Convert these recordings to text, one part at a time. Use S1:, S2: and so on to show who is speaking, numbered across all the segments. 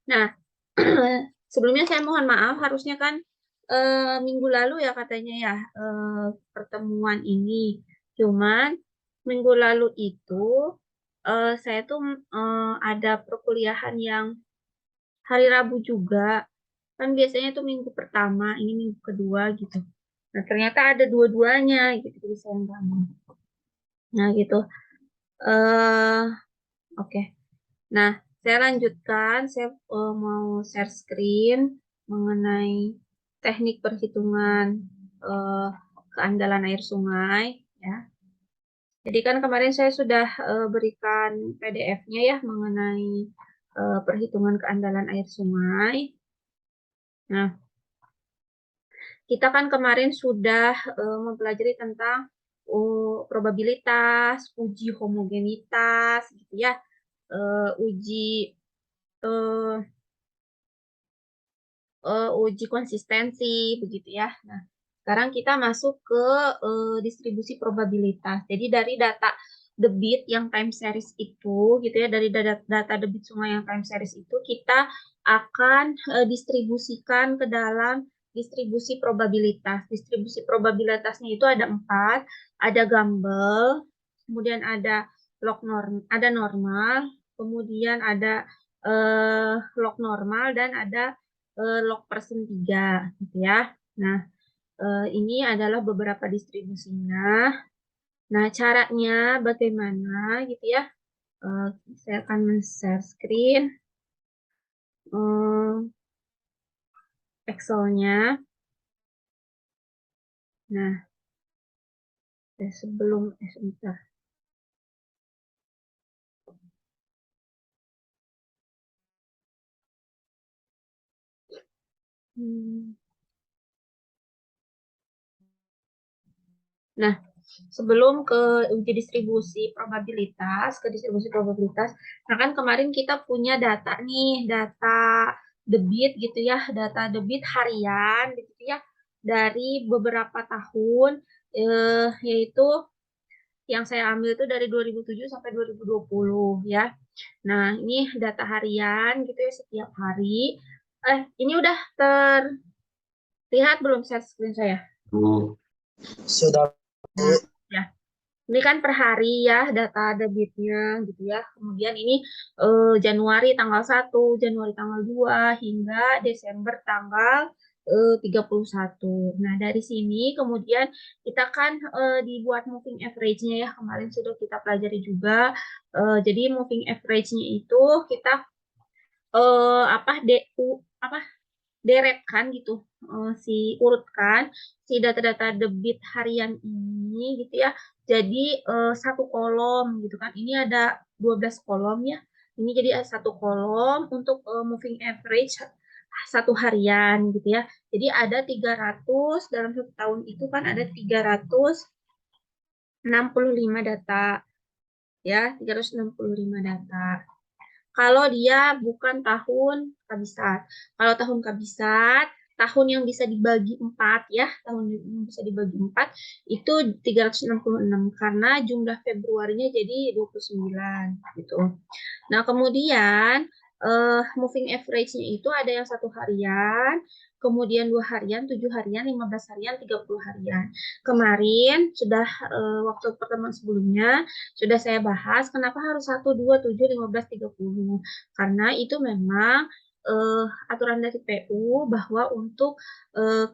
S1: Nah, sebelumnya saya mohon maaf, harusnya kan minggu lalu ya katanya ya pertemuan ini. Cuman minggu lalu itu saya tuh ada perkuliahan yang hari Rabu juga. Kan biasanya tuh minggu pertama, ini minggu kedua gitu. Nah, ternyata ada dua-duanya gitu. Jadi saya nggak mau. Nah, gitu. eh Oke. Nah, saya lanjutkan. Saya mau share screen mengenai teknik perhitungan eh, keandalan air sungai. Ya. Jadi kan kemarin saya sudah berikan PDF-nya ya mengenai perhitungan keandalan air sungai. Nah, kita kan kemarin sudah mempelajari tentang probabilitas, uji homogenitas, gitu ya, uji eh, uji konsistensi, begitu ya. Nah, sekarang kita masuk ke distribusi probabilitas. Jadi dari data debit yang time series itu, gitu ya, dari data debit sungai yang time series itu, kita akan distribusikan ke dalam distribusi probabilitas. Distribusi probabilitasnya itu ada 4, ada Gumbel, kemudian ada ada normal, kemudian ada log normal, dan ada log persen 3 gitu ya. Nah, ini adalah beberapa distribusinya. Nah, caranya bagaimana gitu ya? Eh, saya akan share screen Excel-nya. Nah, sebentar. Hmm. Nah, sebelum ke uji distribusi probabilitas, nah kan kemarin kita punya data nih, data debit gitu ya, data debit harian gitu ya, dari beberapa tahun, yaitu yang saya ambil itu dari 2007 sampai 2020 ya. Nah, ini data harian gitu ya, setiap hari. Ini udah terlihat belum share screen saya?
S2: Sudah,
S1: Nah,
S2: Bu.
S1: ya. Ini kan per hari ya data debitnya gitu ya. Kemudian ini Januari tanggal 1, Januari tanggal 2 hingga Desember tanggal 31. Nah, dari sini kemudian kita kan dibuat moving average-nya ya. Kemarin sudah kita pelajari juga. Jadi moving average-nya itu kita apa apa deretkan gitu, si urutkan si data-data debit harian ini gitu ya, jadi satu kolom gitu kan, ini ada 12 kolom ya, ini jadi satu kolom untuk moving average satu harian gitu ya, jadi ada 300 dalam satu tahun itu kan ada 365 data ya, 365 data kalau dia bukan tahun kabisat. Kalau tahun kabisat, tahun yang bisa dibagi 4 ya, tahun yang bisa dibagi 4 itu 366 karena jumlah Februarinya jadi 29 gitu. Nah, kemudian moving average-nya itu ada yang satu harian, kemudian 2 harian, 7 harian, 15 harian, 30 harian. Kemarin sudah waktu pertemuan sebelumnya sudah saya bahas kenapa harus 1, 2, 7, 15, 30. Karena itu memang aturan dari PU bahwa untuk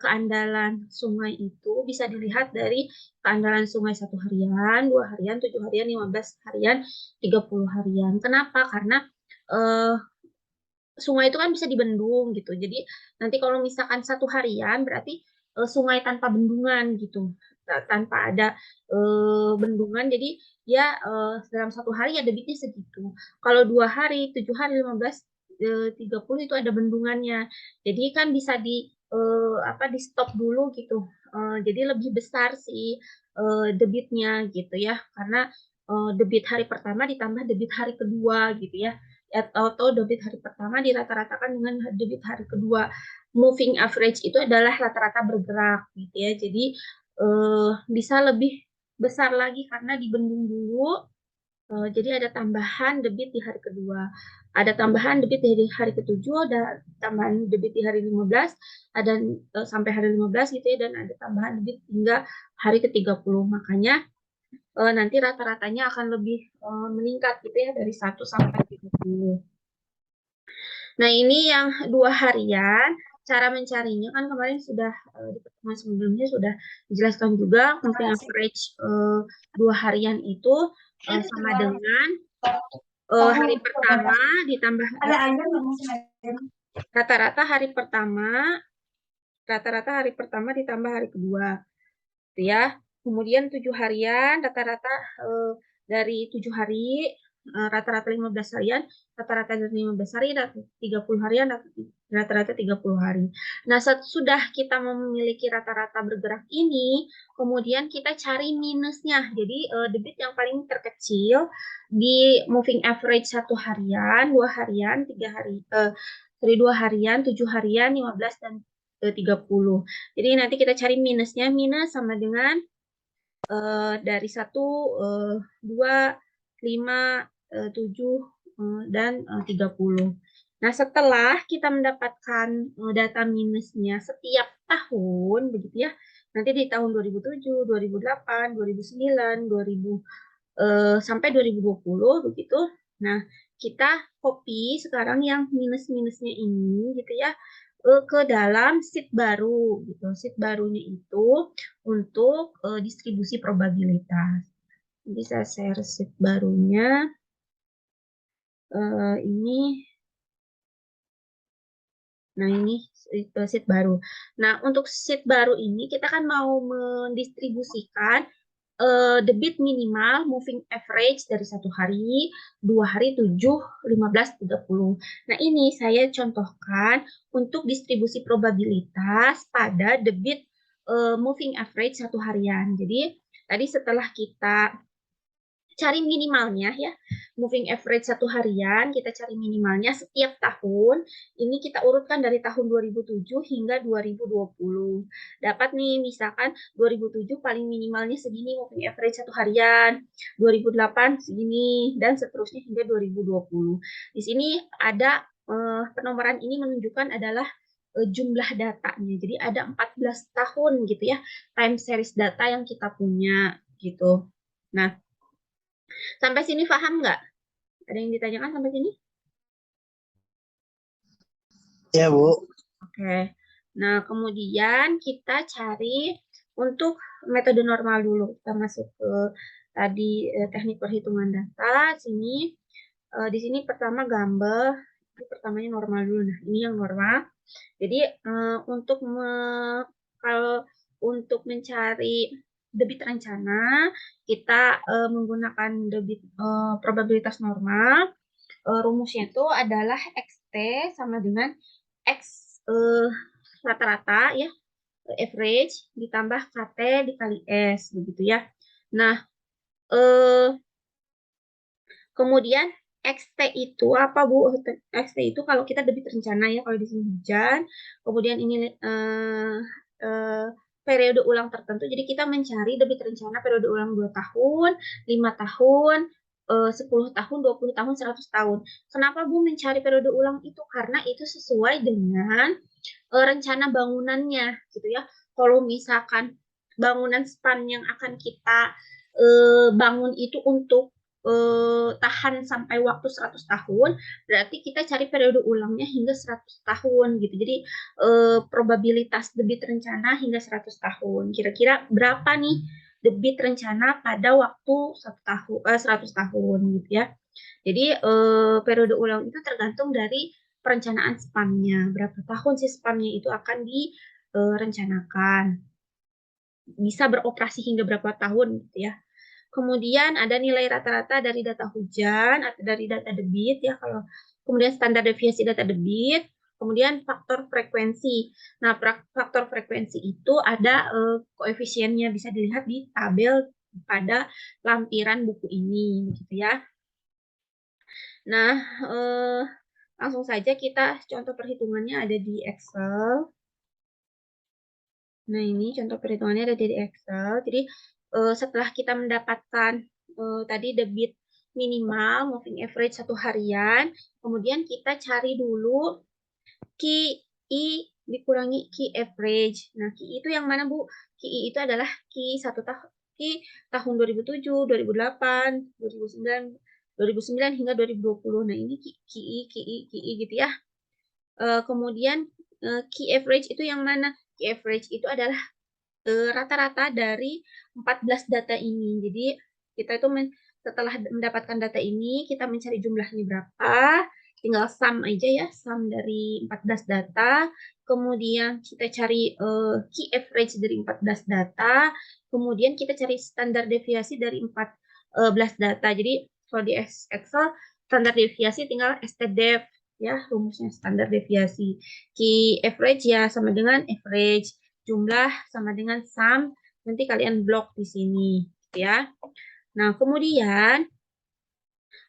S1: keandalan sungai itu bisa dilihat dari keandalan sungai 1 harian, 2 harian, 7 harian, 15 harian, 30 harian. Kenapa? Karena eh, sungai itu kan bisa dibendung gitu. Jadi nanti kalau misalkan 1 harian berarti sungai tanpa bendungan gitu. Tanpa ada bendungan, jadi ya dalam 1 hari ya debitnya segitu. Kalau 2 hari, 7 hari, 15, 30 itu ada bendungannya. Jadi kan bisa apa di stop dulu gitu. Jadi lebih besar sih debitnya gitu ya, karena debit hari pertama ditambah debit hari kedua gitu ya, atau debit hari pertama dirata-ratakan dengan debit hari kedua. Moving average itu adalah rata-rata bergerak gitu ya. Jadi bisa lebih besar lagi karena dibendung dulu Jadi ada tambahan debit di hari kedua, ada tambahan debit di hari ketujuh, ada tambahan debit di hari 15, ada sampai hari 15 gitu ya, dan ada tambahan debit hingga hari ke-30. Makanya nanti rata-ratanya akan lebih meningkat gitu ya, dari 1 sampai 30. Nah, ini yang 2 harian. Cara mencarinya kan kemarin sudah di pertemuan sebelumnya sudah dijelaskan juga, moving average 2 harian itu sama dengan hari pertama ditambah rata-rata hari pertama ditambah hari kedua, gitu ya. Kemudian 7 harian rata-rata dari 7 hari, rata-rata 15 harian, rata-rata dari 15 hari, 30 harian, rata-rata 30 hari. Nah, sudah kita memiliki rata-rata bergerak ini, kemudian kita cari minusnya. Jadi debit yang paling terkecil di moving average 1 harian, 2 harian, 3 hari, dari 2 harian, 7 harian, 15 dan 30. Jadi nanti kita cari minusnya, minus sama dengan dari 1, 2, 5, 7, dan 30. Nah, setelah kita mendapatkan data minusnya setiap tahun, begitu ya, nanti di tahun 2007, 2008, 2009, 2000, sampai 2020, begitu. Nah, kita copy sekarang yang minus-minusnya ini, gitu ya, ke dalam sheet baru, gitu. Sheet barunya itu untuk distribusi probabilitas. Bisa share sheet barunya. Ini, nah ini sheet baru. Nah, untuk sheet baru ini kita kan mau mendistribusikan debit minimal moving average dari 1 hari, 2 hari, 7, 15, 30. Nah, ini saya contohkan untuk distribusi probabilitas pada debit moving average 1 harian. Jadi, tadi setelah kita cari minimalnya ya, moving average 1 harian, kita cari minimalnya setiap tahun. Ini kita urutkan dari tahun 2007 hingga 2020. Dapat nih, misalkan 2007 paling minimalnya segini moving average 1 harian, 2008 segini, dan seterusnya hingga 2020. Di sini ada penomoran ini menunjukkan adalah jumlah datanya. Jadi ada 14 tahun gitu ya, time series data yang kita punya gitu. Nah, sampai sini paham nggak? Ada yang ditanyakan sampai sini?
S2: Ya, Bu.
S1: Oke. Nah, kemudian kita cari untuk metode normal dulu. Kita masuk ke tadi teknik perhitungan data. Sini, di sini pertama gambar. Ini pertamanya normal dulu. Nah, ini yang normal. Jadi kalau untuk mencari debit rencana, kita menggunakan debit probabilitas normal. Rumusnya itu adalah XT sama dengan X rata-rata ya, average ditambah KT dikali S begitu ya. Nah, kemudian XT itu apa, Bu? XT itu kalau kita debit rencana ya, kalau di sini hujan, kemudian ini periode ulang tertentu. Jadi kita mencari debit rencana periode ulang 2 tahun, 5 tahun, 10 tahun, 20 tahun, 100 tahun. Kenapa, Bu, mencari periode ulang itu? Karena itu sesuai dengan rencana bangunannya gitu ya. Kalau misalkan bangunan span yang akan kita bangun itu untuk tahan sampai waktu 100 tahun, berarti kita cari periode ulangnya hingga 100 tahun gitu. Jadi probabilitas debit rencana hingga 100 tahun. Kira-kira berapa nih debit rencana pada waktu 100 tahun gitu ya. Jadi periode ulang itu tergantung dari perencanaan span-nya. Berapa tahun sih span-nya itu akan direncanakan. Bisa beroperasi hingga berapa tahun gitu ya. Kemudian ada nilai rata-rata dari data hujan atau dari data debit ya, kalau kemudian standar deviasi data debit, kemudian faktor frekuensi. Nah, faktor frekuensi itu ada koefisiennya, bisa dilihat di tabel pada lampiran buku ini gitu ya. Nah, langsung saja kita contoh perhitungannya ada di Excel. Nah, ini contoh perhitungannya ada di Excel. Jadi, setelah kita mendapatkan tadi debit minimal moving average satu harian, kemudian kita cari dulu KI dikurangi key average. Nah, KI itu yang mana, Bu? KI itu adalah KI tahun 2007, 2008, 2009 hingga 2020. Nah, ini KI gitu ya. Kemudian key average itu yang mana? Key average itu adalah rata-rata dari 14 data ini. Jadi, kita itu setelah mendapatkan data ini, kita mencari jumlahnya berapa, tinggal sum aja ya, sum dari 14 data, kemudian kita cari key average dari 14 data, kemudian kita cari standar deviasi dari 14 data. Jadi, kalau di Excel, standar deviasi tinggal stdef, ya, rumusnya standar deviasi. Key average ya sama dengan average, jumlah sama dengan sum, nanti kalian blok di sini, ya. Nah, kemudian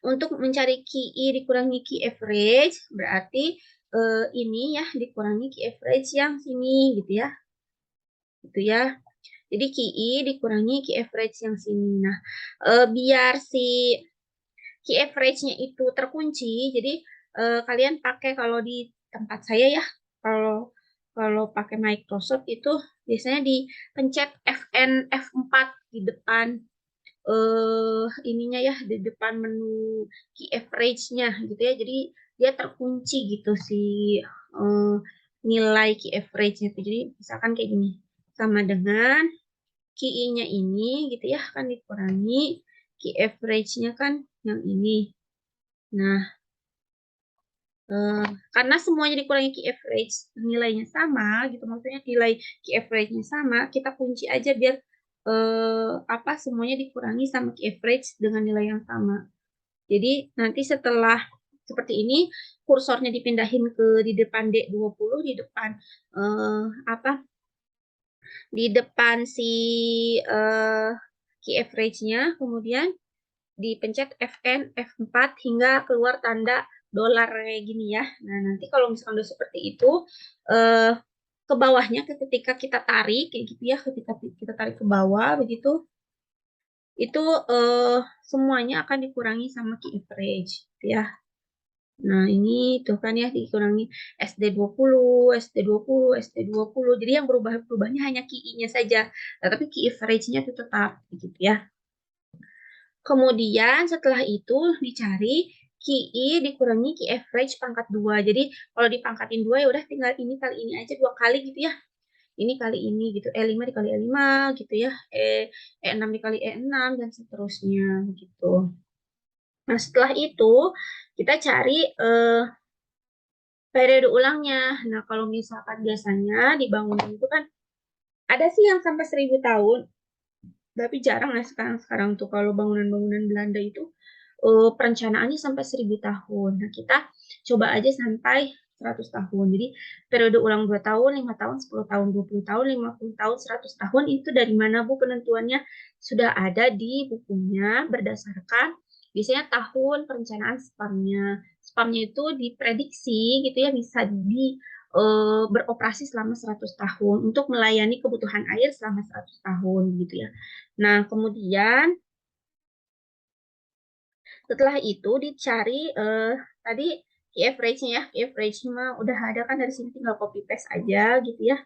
S1: untuk mencari KI dikurangi key average, berarti ini ya dikurangi key average yang sini, gitu ya. Gitu ya. Jadi KI dikurangi key average yang sini. Nah, biar si key average-nya itu terkunci, jadi kalian pakai kalau di tempat saya ya, kalau kalau pakai Microsoft itu biasanya dipencet Fn F4 di depan ininya ya, di depan menu key average-nya gitu ya. Jadi dia terkunci gitu si eh, nilai key average-nya itu. Jadi misalkan kayak gini, sama dengan KI-nya ini gitu ya, kan dikurangi key average-nya kan yang ini. Nah, karena semuanya dikurangi key average nilainya sama gitu, maksudnya nilai key average-nya sama, kita kunci aja biar apa semuanya dikurangi sama key average dengan nilai yang sama. Jadi nanti setelah seperti ini, kursornya dipindahin di depan D20, di depan apa? Di depan si key average-nya, kemudian dipencet Fn F4 hingga keluar tanda dolar kayak gini ya. Nah, nanti kalau misalkan udah seperti itu, ke bawahnya ketika kita tarik kayak gitu ya, ketika kita tarik ke bawah begitu, itu semuanya akan dikurangi sama key average ya. Nah, ini tuh kan ya dikurangi SD20, SD20, SD20. Jadi yang berubahnya hanya KI-nya saja. Nah, tapi key average-nya itu tetap gitu ya. Kemudian setelah itu dicari KI dikurangi key average pangkat 2. Jadi kalau dipangkatin 2 ya udah tinggal ini kali ini aja 2 kali gitu ya. Ini kali ini gitu. E5 dikali E5 gitu ya. E6 dikali E6 dan seterusnya gitu. Nah, setelah itu kita cari periode ulangnya. Nah, kalau misalkan biasanya di bangunan itu kan ada sih yang sampai 1000 tahun, tapi jarang ya sekarang tuh kalau bangunan-bangunan Belanda itu perencanaannya sampai 1000 tahun. Nah, kita coba aja sampai 100 tahun. Jadi periode ulang 2 tahun, 5 tahun, 10 tahun, 20 tahun, 50 tahun, 100 tahun itu dari mana Bu penentuannya? Sudah ada di bukunya berdasarkan biasanya tahun perencanaan spamnya. Spamnya itu diprediksi gitu ya bisa beroperasi selama 100 tahun untuk melayani kebutuhan air selama 100 tahun gitu ya. Nah, kemudian setelah itu dicari tadi key average-nya ya. Key average-nya mah udah ada kan dari sini tinggal copy paste aja gitu ya.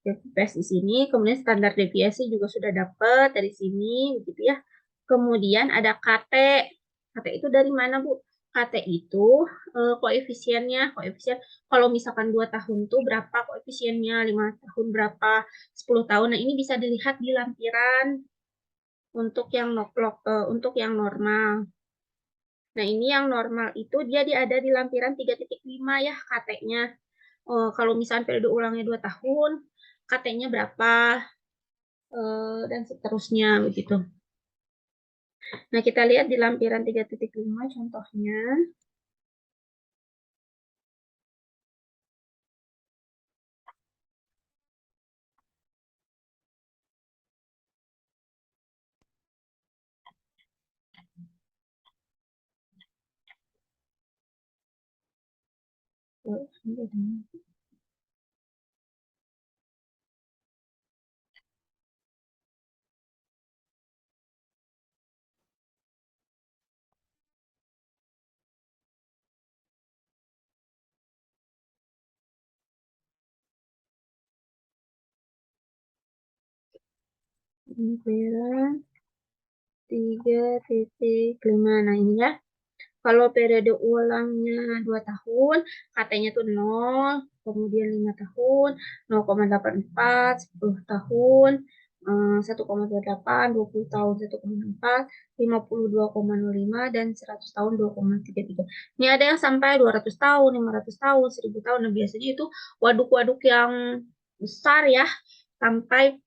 S1: Copy paste di sini. Kemudian standar deviasi juga sudah dapat dari sini gitu ya. Kemudian ada KT. KT itu dari mana, Bu? KT itu koefisiennya, koefisien kalau misalkan 2 tahun tuh berapa koefisiennya, 5 tahun berapa, 10 tahun. Nah, ini bisa dilihat di lampiran untuk yang normal. Nah, ini yang normal itu dia ada di lampiran 3.5 ya KT-nya. Kalau misalnya periode ulangnya 2 tahun, KT-nya berapa, dan seterusnya begitu. Nah, kita lihat di lampiran 3.5 contohnya. Pembayaran 3,5. Nah, ini ya. Kalau periode ulangnya 2 tahun, katanya tuh 0, kemudian 5 tahun, 0,84, 10 tahun, 1,28, 20 tahun, 1,4, 52,05, dan 100 tahun 2,33. Ini ada yang sampai 200 tahun, 500 tahun, 1000 tahun. Nah, biasanya itu waduk-waduk yang besar ya, sampai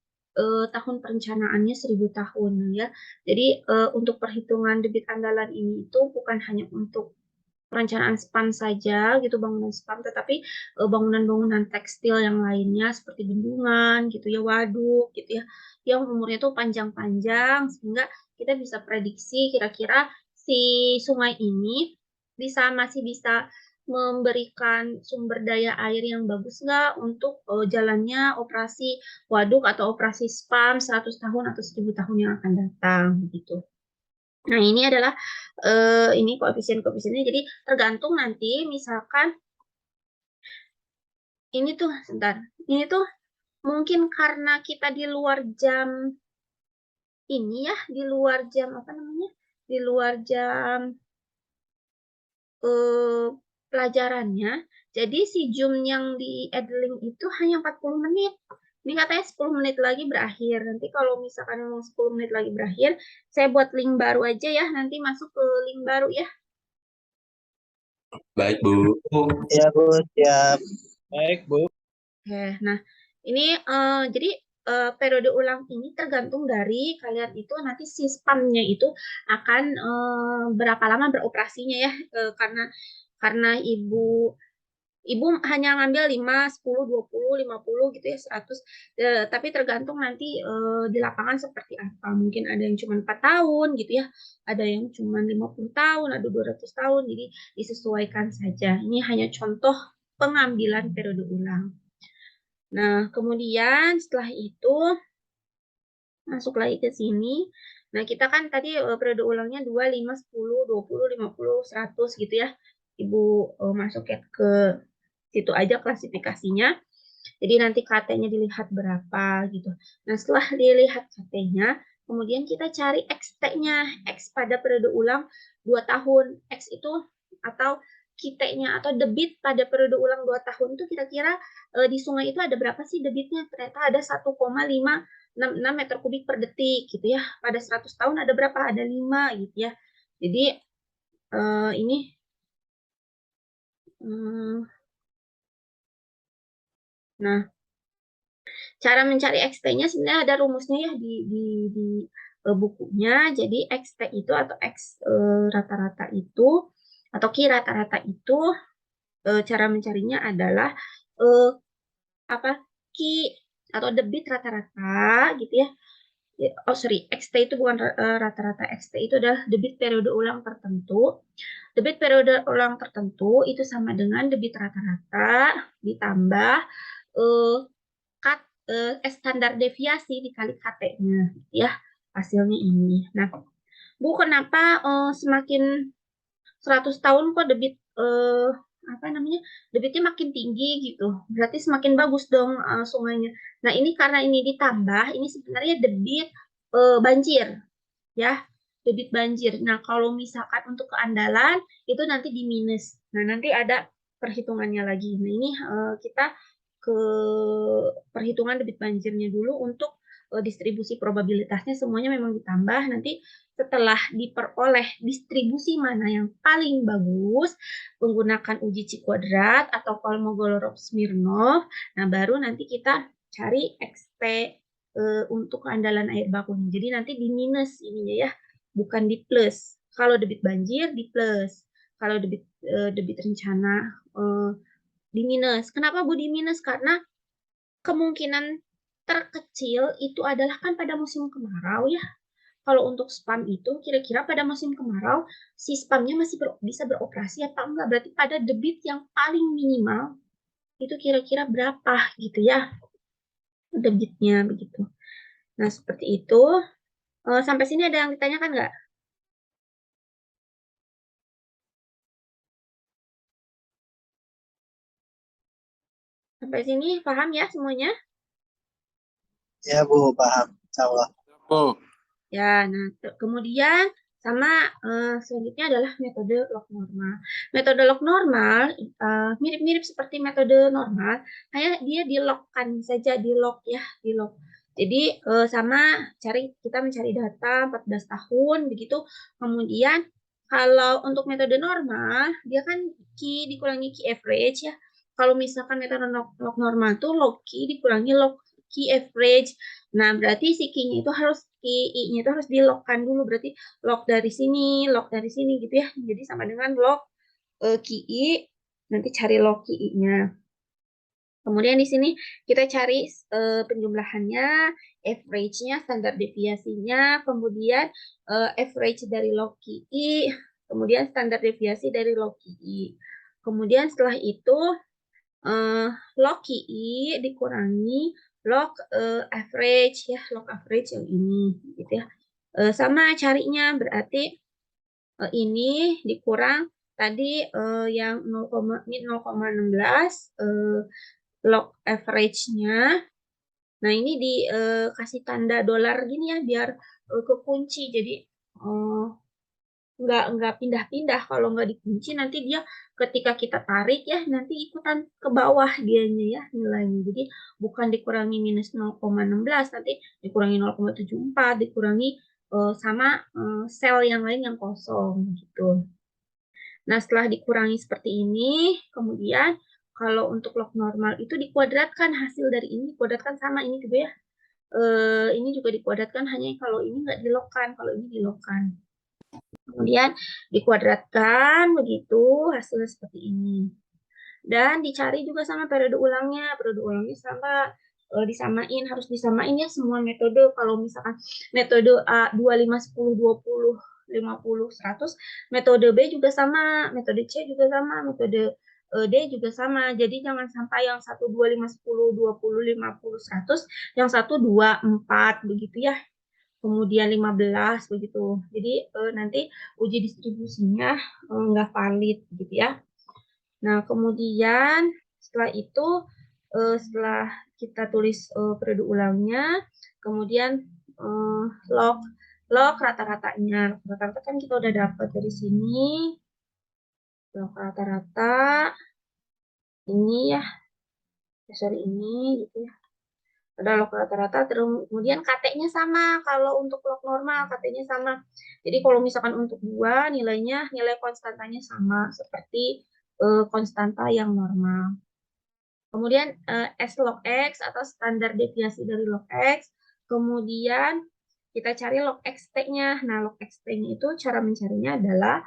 S1: tahun perencanaannya 1000 tahun ya. Jadi untuk perhitungan debit andalan ini itu bukan hanya untuk perencanaan spam saja gitu, bangunan spam, tetapi bangunan-bangunan tekstil yang lainnya seperti bendungan gitu ya, waduk gitu ya, yang umurnya tuh panjang-panjang, sehingga kita bisa prediksi kira-kira si sungai ini masih bisa memberikan sumber daya air yang bagus nggak untuk jalannya operasi waduk atau operasi spam 100 tahun atau 1000 tahun yang akan datang gitu. Nah, ini adalah ini koefisien-koefisiennya. Jadi tergantung nanti misalkan ini tuh sebentar. Ini tuh mungkin karena kita di luar jam ini ya, di luar jam apa namanya? Di luar jam eh, pelajarannya. Jadi si Zoom yang di Edling itu hanya 40 menit. Ini katanya 10 menit lagi berakhir. Nanti kalau misalkan mau 10 menit lagi berakhir, saya buat link baru aja ya. Nanti masuk ke link baru ya.
S3: Baik, Bu.
S2: Ya, Bu. Siap.
S4: Baik, Bu.
S1: Oke, nah ini jadi periode ulang ini tergantung dari kalian itu nanti si spamnya itu akan berapa lama beroperasinya ya. Karena ibu hanya ngambil 5, 10, 20, 50 gitu ya, 100. Tapi tergantung nanti di lapangan seperti apa. Mungkin ada yang cuma 4 tahun gitu ya, ada yang cuma 50 tahun, ada 200 tahun. Jadi disesuaikan saja. Ini hanya contoh pengambilan periode ulang. Nah, kemudian setelah itu masuk lagi ke sini. Nah, kita kan tadi periode ulangnya 2, 5, 10, 20, 50, 100 gitu ya. Ibu masuk ya ke situ aja klasifikasinya. Jadi nanti KT-nya dilihat berapa gitu. Nah, setelah dilihat KT-nya, kemudian kita cari XT-nya. X pada periode ulang 2 tahun. X itu atau KT-nya atau debit pada periode ulang 2 tahun itu kira-kira di sungai itu ada berapa sih debitnya? Ternyata ada 1,566 meter kubik per detik gitu ya. Pada 100 tahun ada berapa? Ada 5 gitu ya. Jadi ini nah, cara mencari XT-nya sebenarnya ada rumusnya ya di bukunya. Jadi XT itu atau X rata-rata itu atau Q rata-rata itu cara mencarinya adalah eh, apa Q atau debit rata-rata gitu ya. Oh sorry, XT itu bukan rata-rata. XT itu adalah debit periode ulang tertentu. Debit periode ulang tertentu itu sama dengan debit rata-rata ditambah eh, kat, standar deviasi dikali KT-nya ya, hasilnya ini. Nah, Bu, kenapa semakin 100 tahun kok debit apa namanya, debitnya makin tinggi gitu, berarti semakin bagus dong sungainya. Nah, ini karena ini ditambah, ini sebenarnya debit banjir ya, debit banjir. Nah, kalau misalkan untuk keandalan itu nanti di minus. Nah, nanti ada perhitungannya lagi. Nah, ini kita ke perhitungan debit banjirnya dulu untuk distribusi probabilitasnya semuanya memang ditambah. Nanti setelah diperoleh distribusi mana yang paling bagus menggunakan uji Ci-kuadrat atau Kolmogorov-Smirnov, nah baru nanti kita cari XT untuk keandalan air bakunya. Jadi nanti di minus ininya ya, bukan di plus. Kalau debit banjir di plus, kalau debit rencana di minus. Kenapa Bu di minus? Karena kemungkinan terkecil itu adalah kan pada musim kemarau ya. Kalau untuk spam itu kira-kira pada musim kemarau si spamnya masih bisa beroperasi apa enggak? Berarti pada debit yang paling minimal itu kira-kira berapa gitu ya debitnya begitu. Nah, seperti itu. Sampai sini ada yang ditanyakan nggak? Sampai sini paham ya semuanya?
S2: Ya, Bu. Paham. Insya Allah.
S3: Oh,
S1: Ya, nah kemudian sama selanjutnya adalah metode log normal. Metode log normal mirip-mirip seperti metode normal, hanya dia di-log-kan saja, di-log ya, di-log. Jadi sama kita mencari data 14 tahun begitu. Kemudian kalau untuk metode normal, dia kan key dikurangi key average ya. Kalau misalkan metode log normal tuh log key dikurangi log key average. Nah, berarti si key-nya itu harus key-nya itu harus di-log-kan dulu. Berarti log dari sini gitu ya. Jadi sama dengan log key, nanti cari log key-nya. Kemudian di sini kita cari penjumlahannya, average-nya, standar deviasinya, kemudian average dari log key, kemudian standar deviasi dari log key. Kemudian setelah itu log key dikurangi log average ya, log average yang ini gitu ya. Sama carinya berarti ini dikurang tadi yang 0,16 log average-nya. Nah, ini dikasih tanda dolar gini ya biar kekunci. Jadi nggak pindah-pindah. Kalau nggak dikunci nanti dia ketika kita tarik ya nanti ikutan ke bawah dianya ya nilainya. Jadi bukan dikurangi minus 0,16 nanti dikurangi 0,74 dikurangi sama sel yang lain yang kosong gitu. Nah, setelah dikurangi seperti ini, kemudian kalau untuk log normal itu dikuadratkan, hasil dari ini dikuadratkan sama ini juga ya. Ini juga dikuadratkan, hanya kalau ini nggak dilogkan, kalau ini dilogkan. Kemudian dikuadratkan, begitu hasilnya seperti ini. Dan dicari juga sama periode ulangnya. Periode ulangnya sama disamain, harus disamain ya semua metode. Kalau misalkan metode A 25, 10, 20, 50, 100, metode B juga sama, metode C juga sama, metode D juga sama. Jadi jangan sampai yang 1, 2, 5, 10, 20, 50, 100, yang 1, 2, 4, begitu ya. Kemudian 15, begitu. Jadi nanti uji distribusinya nggak valid, gitu ya. Nah, kemudian setelah itu, setelah kita tulis periode ulangnya, kemudian log rata-ratanya. Rata-rata kan kita udah dapat dari sini. Log rata-rata ini ya, sorry ini gitu ya. Ada log rata-rata, kemudian KT-nya sama. Kalau untuk log normal, KT-nya sama. Jadi kalau misalkan untuk dua, nilai konstantanya sama seperti konstanta yang normal. Kemudian S log X atau standar deviasi dari log X. Kemudian kita cari log XT-nya. Nah, log XT-nya itu cara mencarinya adalah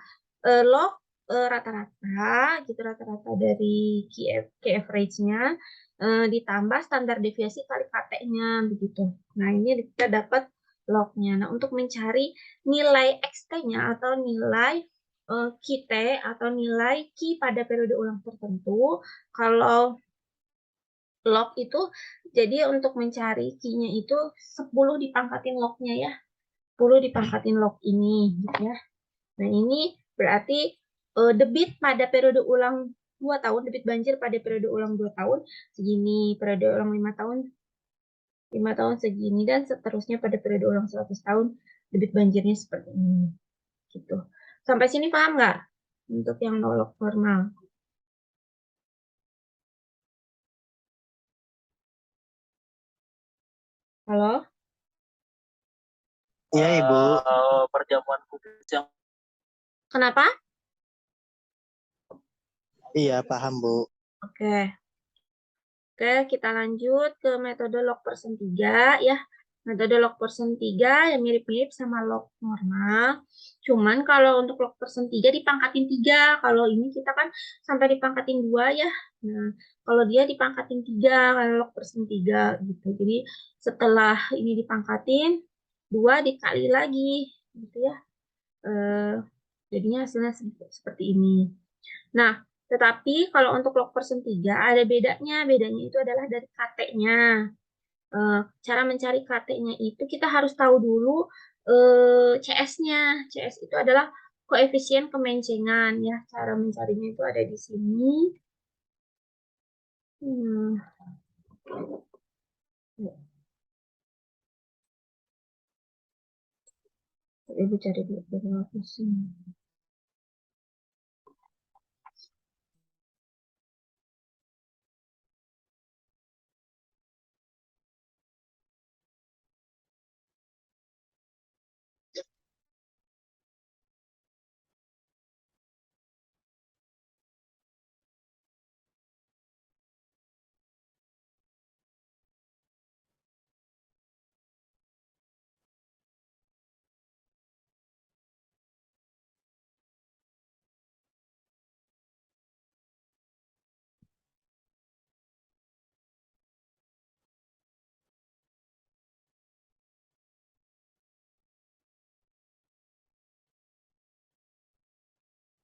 S1: log rata-rata, gitu rata-rata dari key average-nya ditambah standar deviasi kali KT-nya begitu. Nah, ini kita dapat lognya. Nah, untuk mencari nilai XT-nya atau nilai QT atau nilai Q pada periode ulang tertentu, kalau log itu jadi untuk mencari key-nya itu 10 dipangkatin log-nya ya. 10 dipangkatin log ini gitu ya. Nah, ini berarti debit pada periode ulang 2 tahun, debit banjir pada periode ulang 2 tahun segini, periode ulang 5 tahun segini dan seterusnya pada periode ulang 100 tahun debit banjirnya seperti ini. Gitu. Sampai sini paham nggak? Untuk yang log normal. Halo?
S2: Iya, Ibu.
S3: perjamuan kudus yang
S1: Kenapa?
S2: Iya, paham, Bu.
S1: Oke. Oke, kita lanjut ke metode log persen 3 ya. Metode log persen 3 yang mirip-mirip sama log normal. Cuman kalau untuk log persen 3 dipangkatin 3. Kalau ini kita kan sampai dipangkatin 2 ya. Nah, kalau dia dipangkatin 3, kalau log persen 3 gitu. Jadi setelah ini dipangkatin, 2 dikali lagi gitu ya. Jadinya hasilnya seperti ini. Nah, tetapi kalau untuk log persen 3 ada bedanya. Bedanya itu adalah dari KT-nya. Cara mencari KT-nya itu kita harus tahu dulu CS-nya. CS itu adalah koefisien kemencengan ya. Cara mencarinya itu ada di sini. Hmm. Ibu cari dulu berapa pusing.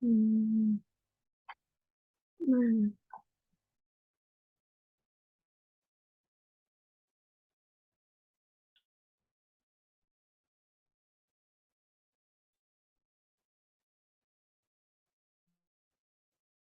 S1: Hmm. Mana?